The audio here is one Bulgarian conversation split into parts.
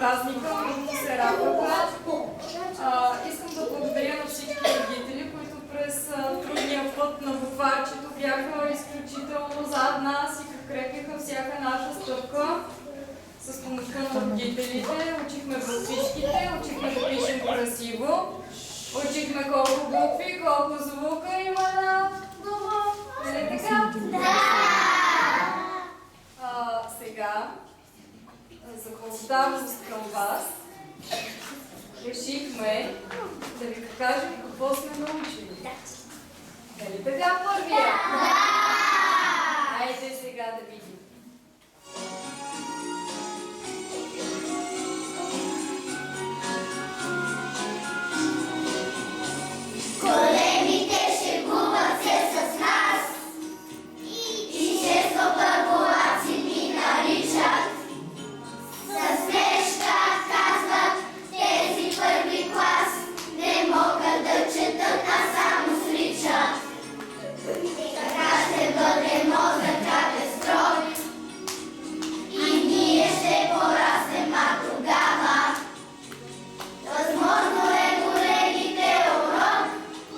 празника, много се радваха. Искам да благодаря на всички родители, които през трудния път на букварчето бяха изключително зад нас и подкрепяха всяка наша стъпка. С помощта на родителите учихме буквичките, учихме да пишем красиво, учихме колко букви, колко звука има на дума. Нали така? Да! Сега, за благодарност към вас, решихме да ви покажем какво сме научили. Нали така първия? Да! Хайде сега да видим. Големите шегуват се с нас и често първолаци ни наричат. С грешка казват тези първи клас, не могат да четат, а само сричат. Така ще бъде мозък безстрой и ние ще пораснем, а тогава възможно е големите урок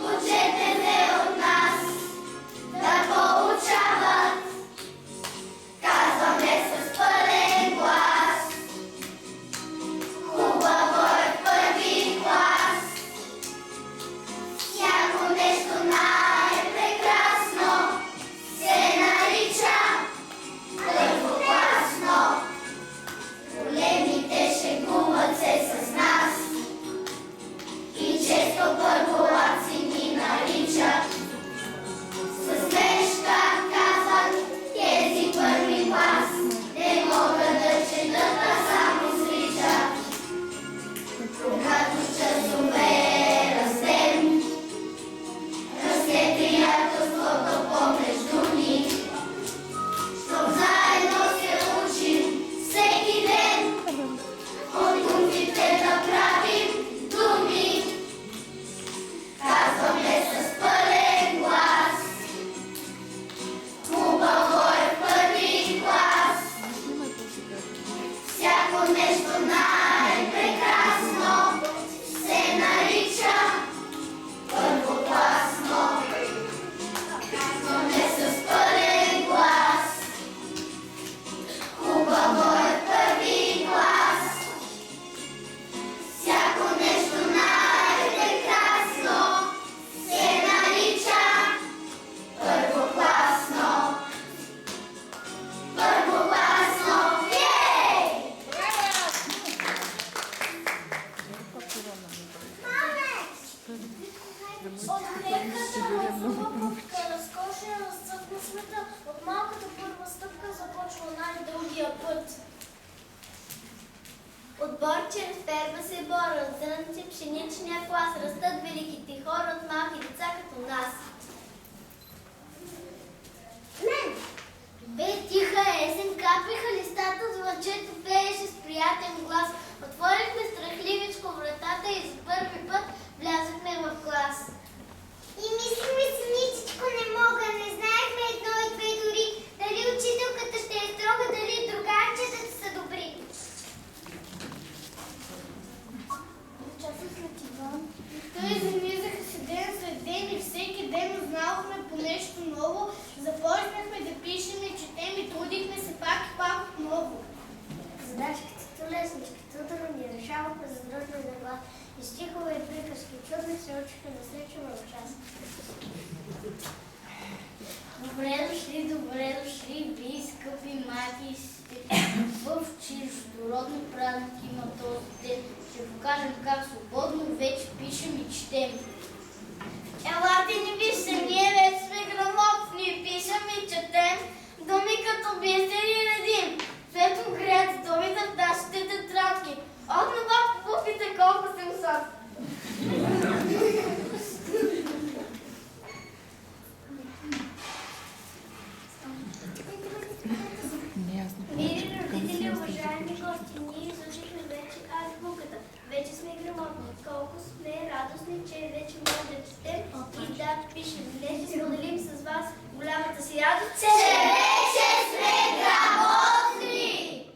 учетете от нас да получават. Казваме с пълен глас. Хубаво е в първи клас. Всяко нещо най-прекрасно се нарича първокласно. Големите шегуват се с нас и често първолаци ни наричат. С грешка казват тези първи клас, не могат да четат, а само сричат. Когато часове растем, расте приятелството помежду ни, щом заедно се учим всеки ден, от думите да правим думи. Казваме с пълен глас. Хубаво е в първи клас. Всяко нещо най-прекрасно се нарича първокласно. Казваме с пълен глас. Хубаво е в първи клас. Всяко нещо най-прекрасно се нарича първокласно. Първокласно! Ей! От леката розова пупка, разкошен разцъф на света, от малката първа стъпка започва най-дългия път. От борчер ферма се бора, от зърнце пшеничния клас, растат великите хора от малки деца като нас. Бе тиха есен, капеха листата, звънчето пееше с приятен глас. Отворихме страхливичко вратата и за първи път влязохме в клас. И мислихме самичечко не мога, не знаехме едно и две дори, дали учителката ще е строга, дали другарчетата са добри. Часа след Иван, той занизаха се ден след ден и всеки ден узнавахме по нещо ново, започнахме да пишем и четем и трудихме се пак и пак отново. Задачките то леснички, то трудни, решавахме задръжно на глас и стихове и приказки, чудно се учихме да срещаме в час. Добре дошли, вие, скъпи майки и сестри. В чуждородни празник има този ден. Ще покажем как свободно вече пишем и четем. Елате ни вижте, ние вече сме грамотни, пишем и четем думи като бисери и редим. Светло греят думите в нашите тетрадки. От на бабка буквите колко се усат. Мили родители, уважаеми гости, ние изучихме вече азбуката. Вече сме грамотни. Колко сме радостни, че вече можем да четем и да пишем. Днес ще споделим с вас голямата си радост, че вече сме грамотни!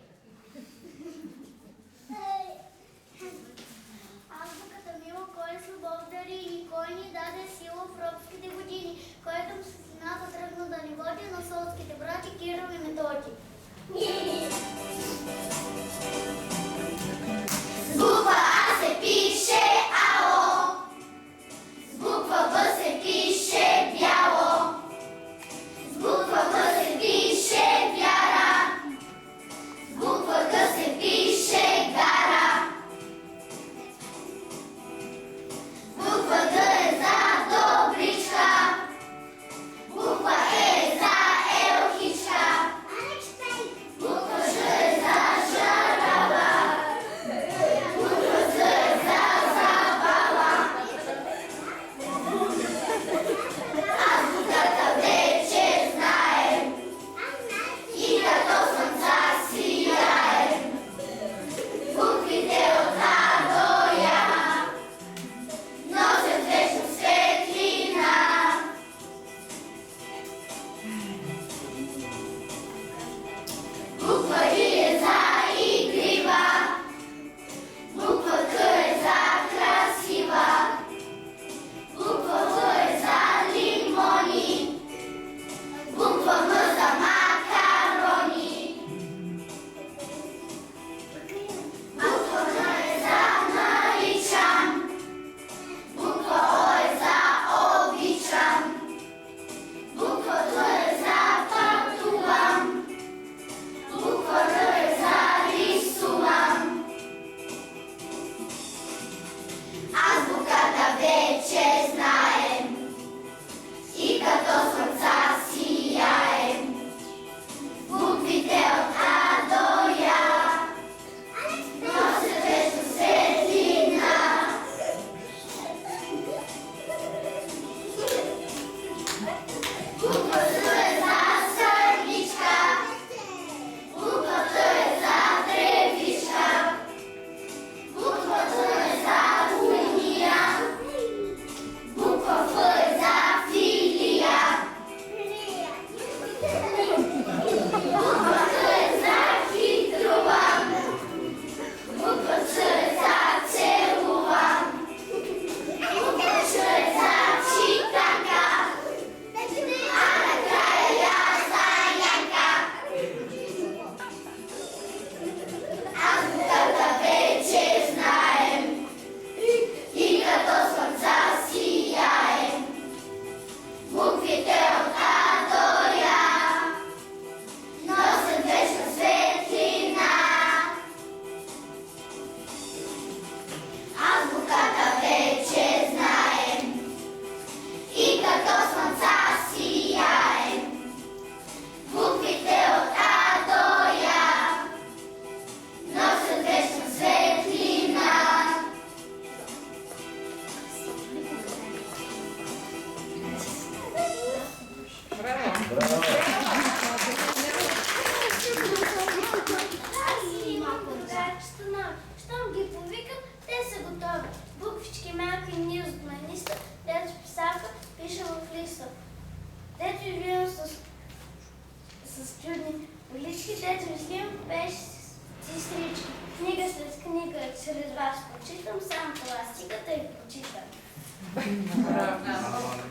чрез вас почитам, сам пластиката и почитам.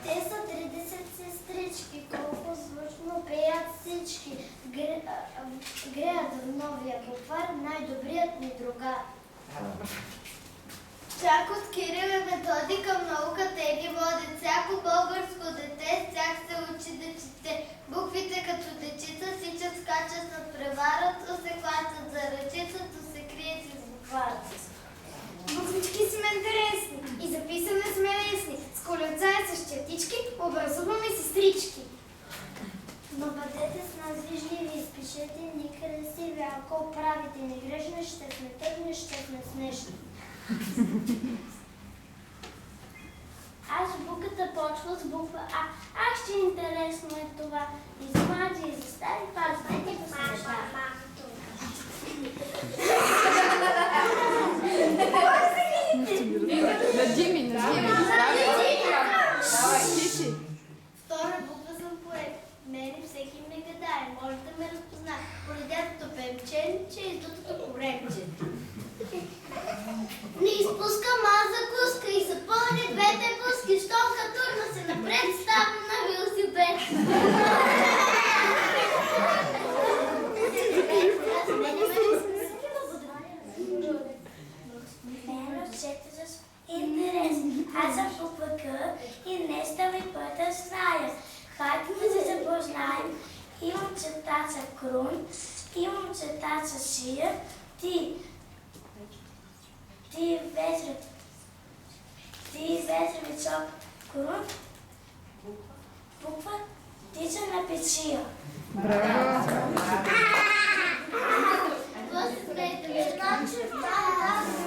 Те са 30 сестрички, колко звучно пеят всички. Греят в новия буквар най-добрият ми другар. Чак от Кирил и Методий към науката ги водят. Всяко българско дете с тях се учи да чете. Буквите като дечица сичат, скачат над преварата, се хващат за ръчицата, се крият из букварата. Буквички сме интересни и записане сме лесни. С колеца и с четички образуваме сестрички. Но бъдете с нас вижливи, изпишете ни красиви, ако правите ни грешни, ще сме тъжни, ще сме смешни. Азбуката почва с буква А. Ах, ще интересно е това. Измаджи и застави, пазите ни по света. На Джими. Втора буква съм поет. Мене всеки ме гадае. Може да ме разпознае. Поледятото пемченче и дутото коремче. Не изпускам аз закуска и са пълни двете пуски. Щом катурна се напред, ставам на велосипед. Интерес. Аз съм по ПК и днес ви пътя зная. Хайде да се запознаем. Имам чертаца Крун, имам чертаца Сия, ти ветре висок Крун, буква, ти се напечия. Браво! Значи в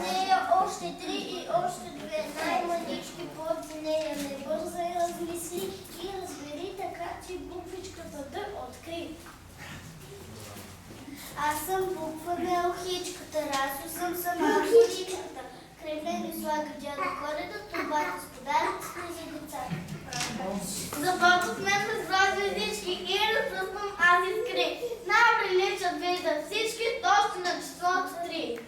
нея още 3 и още 2 най-младички под нея. Не бързай, размисли и разбери така, че буквичката да откри. Аз съм буква Мелхичката, Расо съм сама Мелхичката. Кревне ми слага дядо Коледа, това с подарък за децата. Започваме с вас звездички и разпръсквам аз искри. Най-приличат вижда всички точно на числото 3.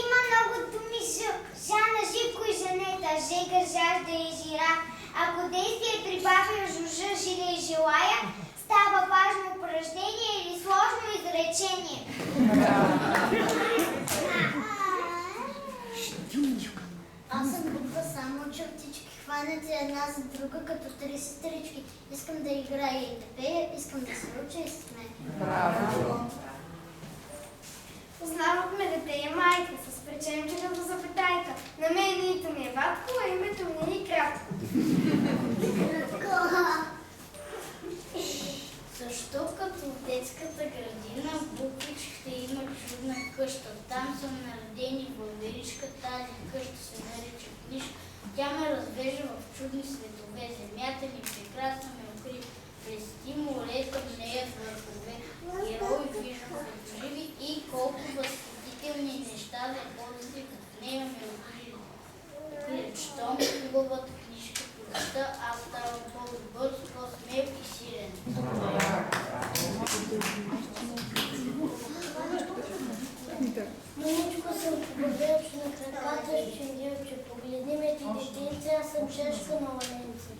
Има много думи Жана, Живко и Жанета, Жега, жажда и жира. Ако действие прибавя жужа, жиля и желая, става важно упражнение или сложно изречение. Аз съм буква само чертички. Хванете една за друга като 3 сестрички. Искам да играя и да пея, искам да се уча и се смея. Браво! Познават ме дете и майка с причемчета до запетайка. На мен името ми е Ватко, а името ми е кратко. Защо като в детската градина буквичките има чудна къща? Там са наредени вълнеричка, тази къща се нарича книжка. Тя ме развежда в чудни светове. Земята ми прекрасна ме укри. Прести морета в нея с върхове. Герои виждам живи и колко възхитителни неща да ползи в нея ме укри. Щом хубавата книжка прочета, аз ставам по-добър, по-смел и силен. Мъничко съм побелч на краката с чиндилче. Погледни ме ти детинце, аз съм чешка на ленце.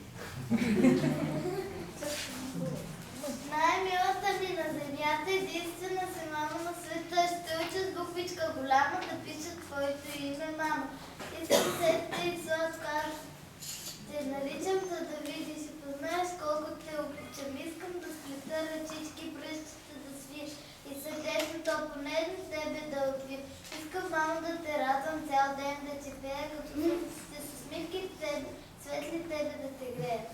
Най-милата ми на земята, единствена си мама на света. Ще уча с буквичка голяма да пиша твоето име, мама. Искам сетта и сладка. Те наричам, за да видиш и познаеш колко те обичам. Искам да сплета ръчички, пръстчета да свиеш и сърдечното понежно тебе да отвия. Искам, мамо, да те радвам цял ден, да ти пея, като слънците с усмивки тебе, светли тебе да те греят.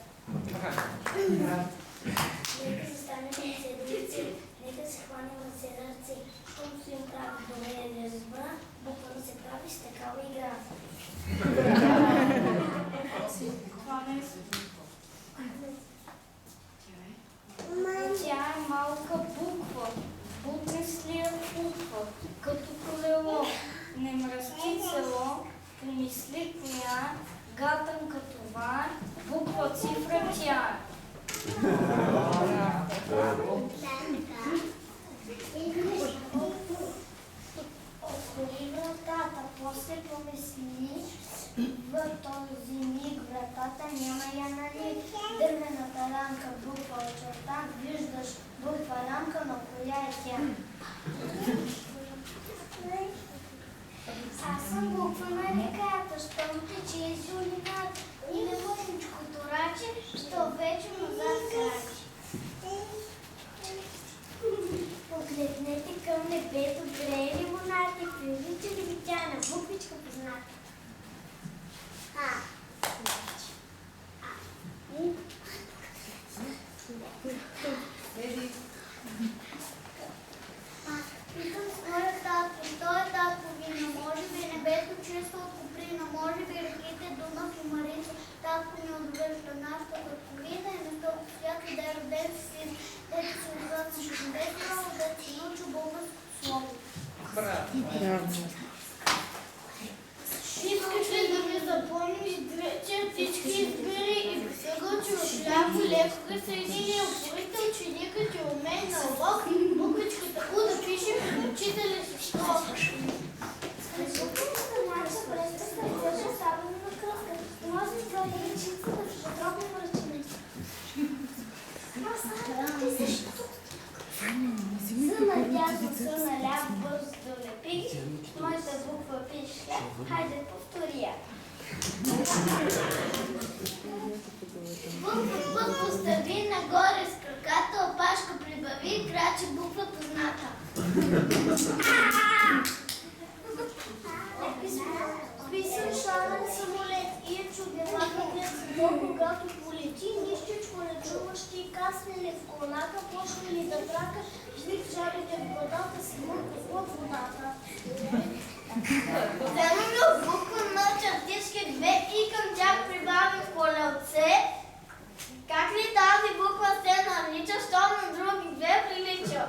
Нека застанем на седмици, нека се хванем на седърци. Щом си им прави добре не разбра, буквено се прави с такава игра. Тя е малка буква, бутнеслия буква, като колело. Не мръсти село, помисли коя, гатъм като вар, буква цифра тя. рамка, буква очертан, виждаш буква рамка, но коя е тя? Аз съм буква на реката, щом тече из долината. И не мъничкото раче, що вече назад крачи. Погледнете към небето, грее лимонати, прилича ли ви тя на буквичка позната? Питам своя татко, той е татко вина, може би небето често от Куприна, може би реките Дунав и Марица, татко ни отвежда нашата кърковина и на този свят да е роден син, дето се отзад с чудесно, да се научи българско слово. Искаш ли да ми запомниш две чертички избери и всъгълчи от ляво леко съедини опорител, ученикът и умен на урок, буквичката У да пишем учителя си що. Буквата наша пръста се вържа само на кръвка. Може ли да речица да се подробно връчим? Ти също. С надясно, с наляво, бързо да лепи, моята буква пише, хайде повтори я. Буква постави нагоре с краката, опашка прибави, краче буква позната. Писан шарен самолет и е чудесен то, когато полети, нищичко не чуващи и касне ли в колака, почне ли да трака, жлик жарите в водата, си мърка от водата. Вземаме от буква на чертички две и към тях прибавим колелце. Как ли тази буква се нарича, що на други две прилича?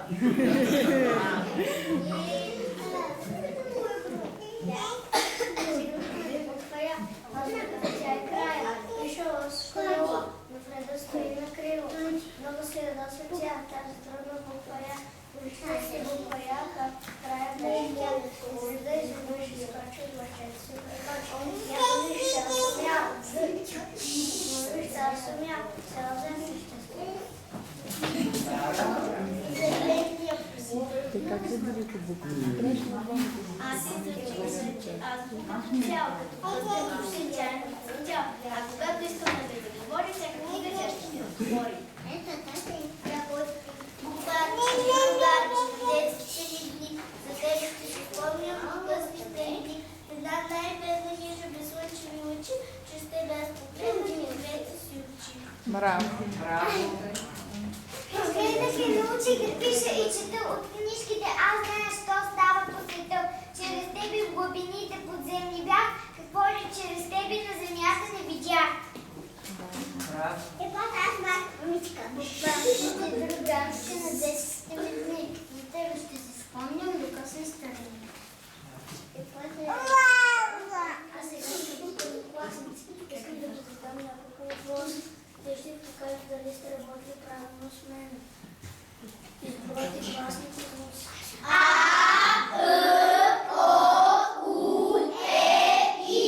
Тя е края, пише скоро, напреда стои на криво. Много следа светя, тази трудна буква я, улична си буква я, как края беше тя. Изледа и завърши, изкача от мъчето си прекача. Някой ще разсмял, ще разсмял, цяла земя ще стои. Как се държите букви? Аз изречение, аз цяло, като пътен душен тя е цяло. А когато искаме да ви говори, всяка книга тя ще ми отговори. Ето, тата и някой букварче, детските ни дни, за тебе ще си спомням от късните дни. Една най-бедна хижа без слънчеви очи, че с тебе аз погледнах и двете си очи. Браво. Гледах и научих да пиша и чета от книжките, аз знае, що става по света. Чрез тебе в глубините подземни бях, какво ли чрез тебе на земята не видях. Епа, аз знах, мамичка. Букварчите, другарчите на детските ми дни. За тебе ще си спомням до късни старини. А сега ще бъда първокласници. Искам да ви задам няколко въпроси. Те ще ви покажат дали сте работили правилно с мен. Избройте класните звуци. А, О, У, Е, И.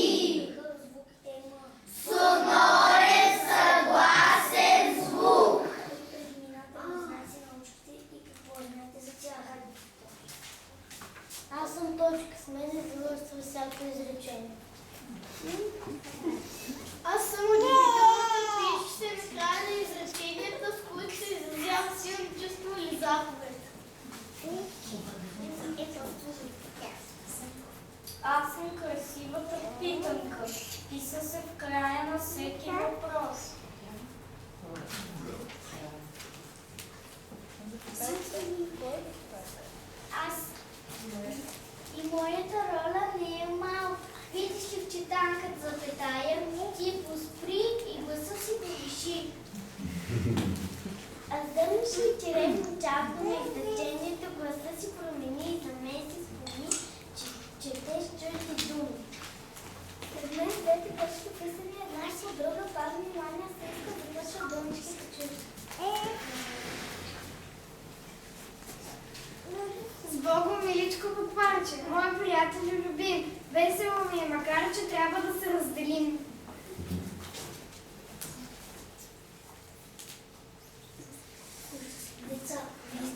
Звуките има сонорен съгласен звук. Предиминателни знаци научихте и какво знаете за тях? Аз съм точка, с мен завършва всяко изречение. Аз съм удивителната пишеща на края на изреченията, с които се изразява силно чувство или заповед. Аз съм красивата питанка. Писа се в края на всеки въпрос. Аз и моята роля не е малка. Видиш ли в читанката запетая, ти поспри и гласа си повиши. А дънеш ли тире в началото на изречението, гласа си промени и за мен си спомни, че четеш чужди думи. Пред мен двете точки писани една по друга, пак внимание се иска да върша думичките чужди. С Богом, миличко букварче, мой приятел и любим. Весело ми е, макар че трябва да се разделим.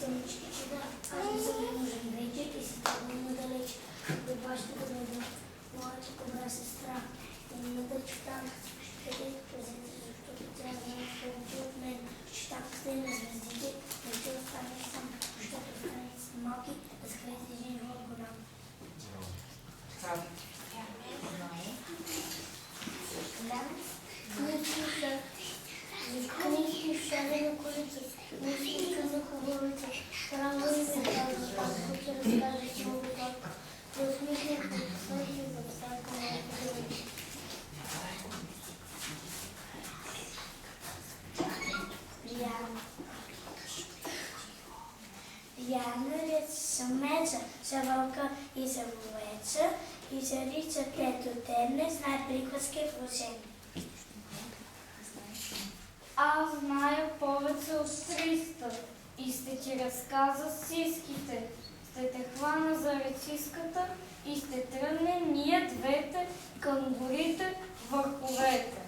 Стомички, че да, аз не съм нужен вече и си тръгвам надалеч. До бащата да бъда моята добра сестра. И не да читам, където презенти, защото тя знае повече от мен. Читавката и на звездите, не ще останеш сам, защото останете са малки, да скрете един живот голям. Книжки в шарени колици, мисличка на хубавите, право ли се казва, ако ти разкажеш много как, да усмихнете посочи за всяка моя хубавите. Пияна ли са меца, за вълка и за вовеца, и за рица тето темне, знае приказки в осени. Аз зная повече от 300 и ще ти разказа сиските. Ще те хвана за речиската и ще тръгнем ние двете към горите върховете.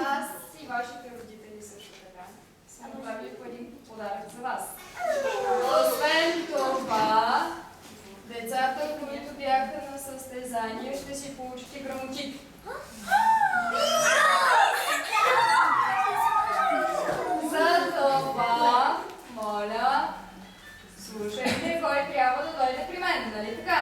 Аз и вашите родители също така. Съм добавили по един подарък за вас. Освен това, децата, които бяха на състезание, ще си получите грамотите. За това, моля, слушайте кой трябва да дойде при мен, нали така?